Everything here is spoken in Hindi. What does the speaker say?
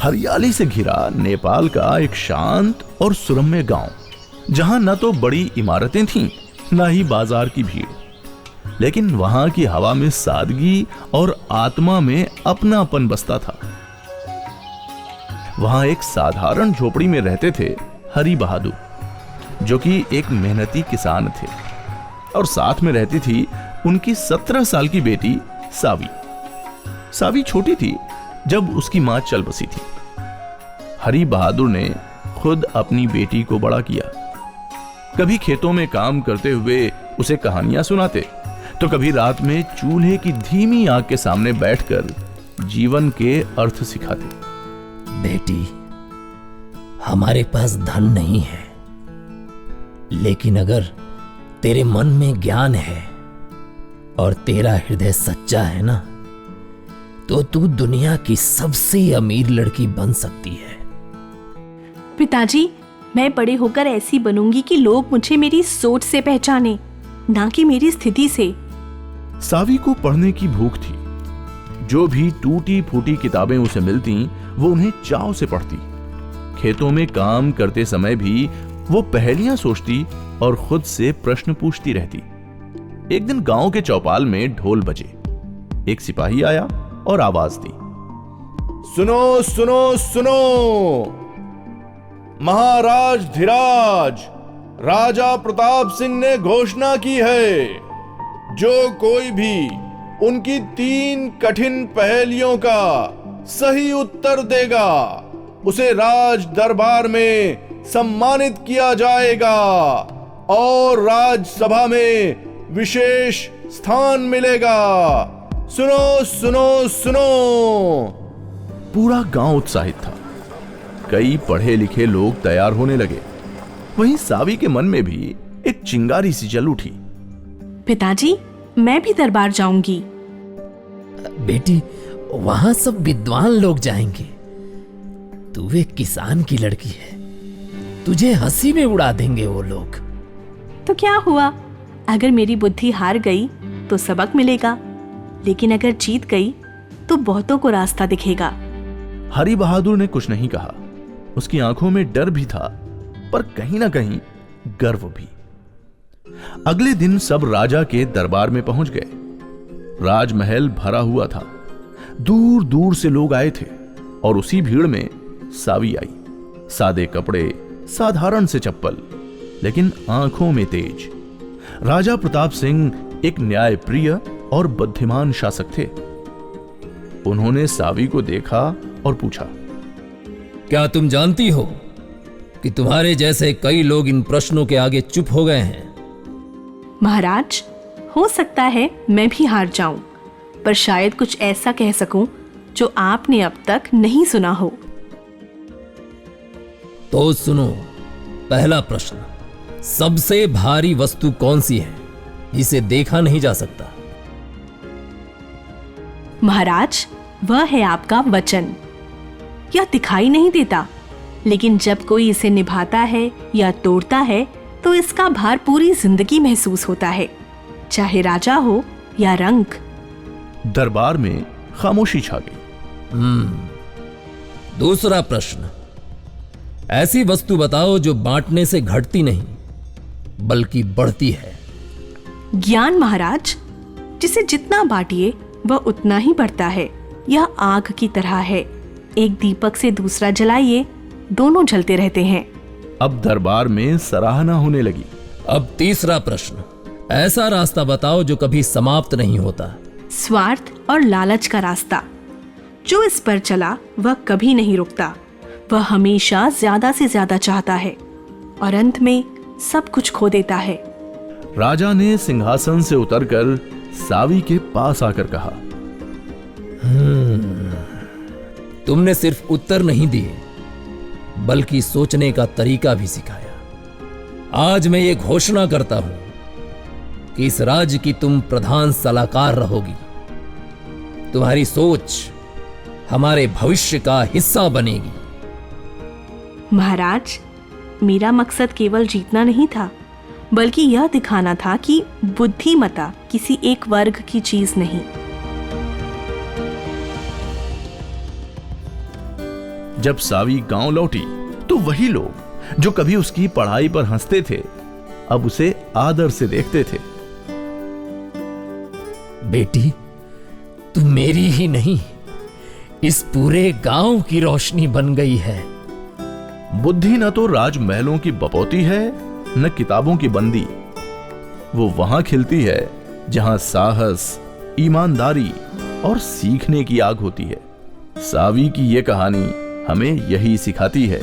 हरियाली से घिरा नेपाल का एक शांत और सुरम्य गांव, जहां न तो बड़ी इमारतें थीं, न ही बाजार की भीड़, लेकिन वहां की हवा में सादगी और आत्मा में अपनापन बसता था। वहां एक साधारण झोपड़ी में रहते थे हरि बहादुर, जो कि एक मेहनती किसान थे, और साथ में रहती थी उनकी 17 साल की बेटी सावी। सावी छोटी थी जब उसकी मां चल बसी थी। हरि बहादुर ने खुद अपनी बेटी को बड़ा किया। कभी खेतों में काम करते हुए उसे कहानियां सुनाते, तो कभी रात में चूल्हे की धीमी आग के सामने बैठकर जीवन के अर्थ सिखाते। बेटी, हमारे पास धन नहीं है, लेकिन अगर तेरे मन में ज्ञान है और तेरा हृदय सच्चा है ना, तो तू दुनिया की सबसे अमीर लड़की बन सकती है। पिताजी, मैं बड़े होकर ऐसी बनूंगी कि लोग मुझे मेरी सोच से पहचाने, ना कि मेरी स्थिति से। सावी को पढ़ने की भूख थी। जो भी टूटी फूटी किताबें उसे मिलती, वो उन्हें चाव से पढ़ती। खेतों में काम करते समय भी वो पहेलियां सोचती और खुद से प्रश्न पूछती रहती। एक दिन गांव के चौपाल में ढोल बजे। एक सिपाही आया और आवाज दी, सुनो सुनो सुनो, महाराज धीराज, राजा प्रताप सिंह ने घोषणा की है, जो कोई भी उनकी 3 कठिन पहेलियों का सही उत्तर देगा, उसे राज दरबार में सम्मानित किया जाएगा और राजसभा में विशेष स्थान मिलेगा। सुनो सुनो सुनो। पूरा गांव उत्साहित था। कई पढ़े लिखे लोग तैयार होने लगे। वहीं सावी के मन में भी एक चिंगारी सी जल उठी। पिताजी, मैं भी दरबार जाऊंगी। बेटी, वहां सब विद्वान लोग जाएंगे। तू एक किसान की लड़की है, तुझे हंसी में उड़ा देंगे वो लोग। तो क्या हुआ, अगर मेरी बुद्धि हार गई तो सबक मिलेगा, लेकिन अगर जीत गई तो बहुतों को रास्ता दिखेगा। हरि बहादुर ने कुछ नहीं कहा। उसकी आंखों में डर भी था, पर कहीं ना कहीं गर्व भी। अगले दिन सब राजा के दरबार में पहुंच गए। राजमहल भरा हुआ था। दूर दूर से लोग आए थे और उसी भीड़ में सावी आई। सादे कपड़े, साधारण से चप्पल, लेकिन आंखों में तेज। राजा प्रताप सिंह एक न्यायप्रिय और बुद्धिमान शासक थे। उन्होंने सावी को देखा और पूछा, क्या तुम जानती हो कि तुम्हारे जैसे कई लोग इन प्रश्नों के आगे चुप हो गए हैं? महाराज, हो सकता है मैं भी हार जाऊं, पर शायद कुछ ऐसा कह सकूं जो आपने अब तक नहीं सुना हो। तो सुनो, पहला प्रश्न, सबसे भारी वस्तु कौन सी है जिसे देखा नहीं जा सकता? महाराज, वह है आपका वचन। यह दिखाई नहीं देता, लेकिन जब कोई इसे निभाता है या तोड़ता है तो इसका भार पूरी जिंदगी महसूस होता है, चाहे राजा हो या रंक। दरबार में खामोशी छा गई। दूसरा प्रश्न, ऐसी वस्तु बताओ जो बांटने से घटती नहीं बल्कि बढ़ती है। ज्ञान महाराज, जिसे जितना बांटिए वह उतना ही बढ़ता है। यह आग की तरह है, एक दीपक से दूसरा जलाइए, दोनों जलते रहते हैं। अब दरबार में सराहना होने लगी। अब तीसरा प्रश्न, ऐसा रास्ता बताओ जो कभी समाप्त नहीं होता। स्वार्थ और लालच का रास्ता। जो इस पर चला वह कभी नहीं रुकता। वह हमेशा ज्यादा से ज्यादा चाहता है और अंत में सब कुछ खो देता है। राजा ने सिंहासन से उतरकर सावी के पास आकर कहा, तुमने सिर्फ उत्तर नहीं दिए बल्कि सोचने का तरीका भी सिखाया। आज मैं ये घोषणा करता हूं कि इस राज्य की तुम प्रधान सलाहकार रहोगी। तुम्हारी सोच हमारे भविष्य का हिस्सा बनेगी। महाराज, मेरा मकसद केवल जीतना नहीं था, बल्कि यह दिखाना था कि बुद्धिमता किसी एक वर्ग की चीज नहीं। जब सावी गांव लौटी तो वही लोग जो कभी उसकी पढ़ाई पर हंसते थे अब उसे आदर से देखते थे। बेटी, तू मेरी ही नहीं, इस पूरे गांव की रोशनी बन गई है। बुद्धि न तो राजमहलों की बपौती है न किताबों की बंदी। वो वहां खिलती है जहां साहस, ईमानदारी और सीखने की आग होती है। सावी की ये कहानी हमें यही सिखाती है।